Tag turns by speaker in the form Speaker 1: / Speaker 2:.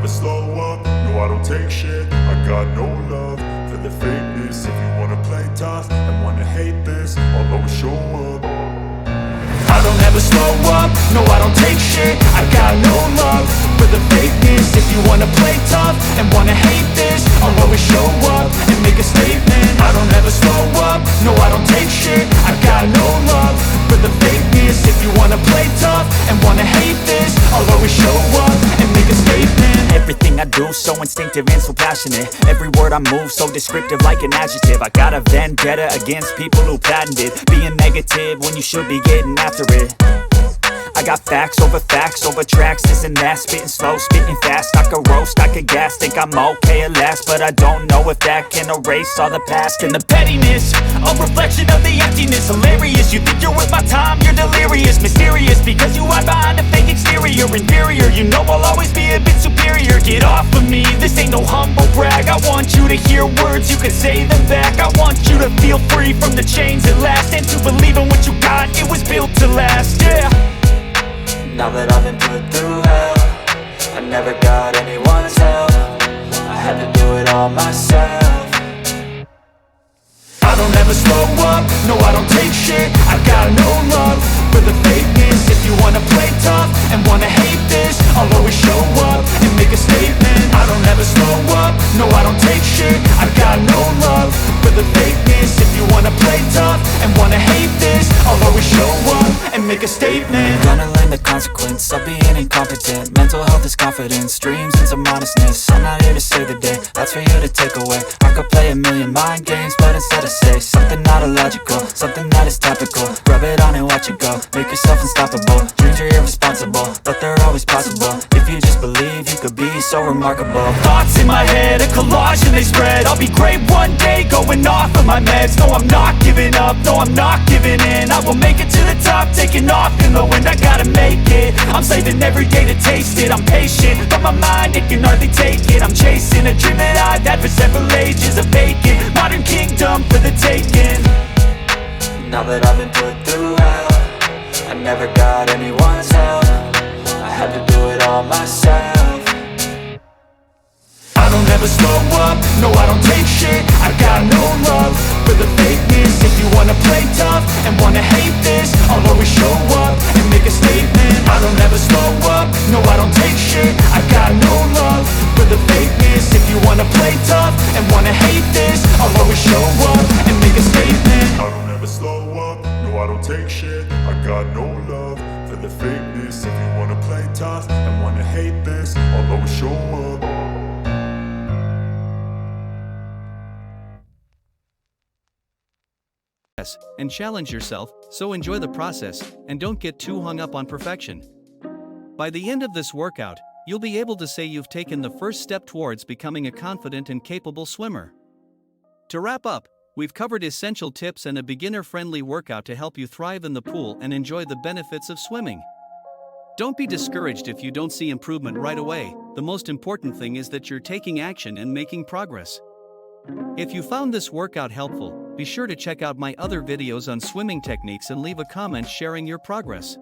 Speaker 1: slow up, no I don't take shit. I got no love for the fakeness. If you wanna play tough and wanna hate this, I'll always show up. I don't ever slow up, no I don't take shit. I got no love for the fakeness. If you wanna play tough and wanna hate this, I'll always show up and make a statement. I don't ever slow up, no I don't take shit. I got no love for the fakeness. If you wanna play tough and wanna hate this, I'll always show up and make a statement.
Speaker 2: Everything I do so instinctive and so passionate. Every word I move so descriptive like an adjective. I got a vendetta against people who patented being negative when you should be getting after it. I got facts over tracks, this and that. Spitting slow, spitting fast, I could roast, I could gas. Think I'm okay at last, but I don't know if that can erase all the past. And the pettiness, a reflection of the emptiness. Hilarious, you think you're worth my time, you're delirious. Mysterious, because you hide behind a fake exterior. Inferior, you know I'll always be a bit superior. Get off of me, this ain't no humble brag. I want you to hear words, you can say them back. I want you to feel free from the chains at last, and to believe in what you got, it was built to last, yeah.
Speaker 3: Now that I've been put through hell, I never got anyone's help. I had to do it all myself.
Speaker 1: I don't ever slow up, no I don't take shit. I got no love for the fakeness. If you wanna play tough and wanna hate this, I'll always show up and make a statement. I don't ever slow up, no I don't take shit. I got no love for the fakeness. If you wanna play tough and wanna hate this, I'll always show up and make a statement.
Speaker 3: Gonna learn the consequence of being incompetent. Mental health is confidence, dreams and some modestness. I'm not here to save the day, that's for you to take away. I could play a million mind games, but instead I say something not illogical, something that is topical. Rub it on and watch it go, make yourself unstoppable. Dreams are irresponsible, but they're always possible. If you just believe, you could be so remarkable.
Speaker 2: Thoughts in my head, a collage and they spread. I'll be great one day, going off of my meds. No, I'm not giving up, no, I'm not giving in. I will make it to the top, taking off in the wind. I gotta make it, I'm saving every day to taste it. I'm patient, but my mind, it can hardly take it. I'm chasing a dream that I've had for several ages. A vacant, modern kingdom for the taking.
Speaker 3: Now that I've been put through hell, I never got anyone's help. I had to do it all myself.
Speaker 1: I don't ever slow up, no I don't take shit. I got no love for the fakeness. If you wanna play tough and wanna hate this, I'll always show up and make a statement. I don't ever slow up, no I don't take shit. I got no love for the fakeness. If you wanna play tough and wanna hate this, I'll always show up and make a statement. I don't ever slow up, no I don't take shit. I got no love for the fakeness. If you wanna play tough and wanna hate this, I'll always show up.
Speaker 4: And challenge yourself, so enjoy the process, and don't get too hung up on perfection. By the end of this workout, you'll be able to say you've taken the first step towards becoming a confident and capable swimmer. To wrap up, we've covered essential tips and a beginner-friendly workout to help you thrive in the pool and enjoy the benefits of swimming. Don't be discouraged if you don't see improvement right away. The most important thing is that you're taking action and making progress. If you found this workout helpful, be sure to check out my other videos on swimming techniques and leave a comment sharing your progress.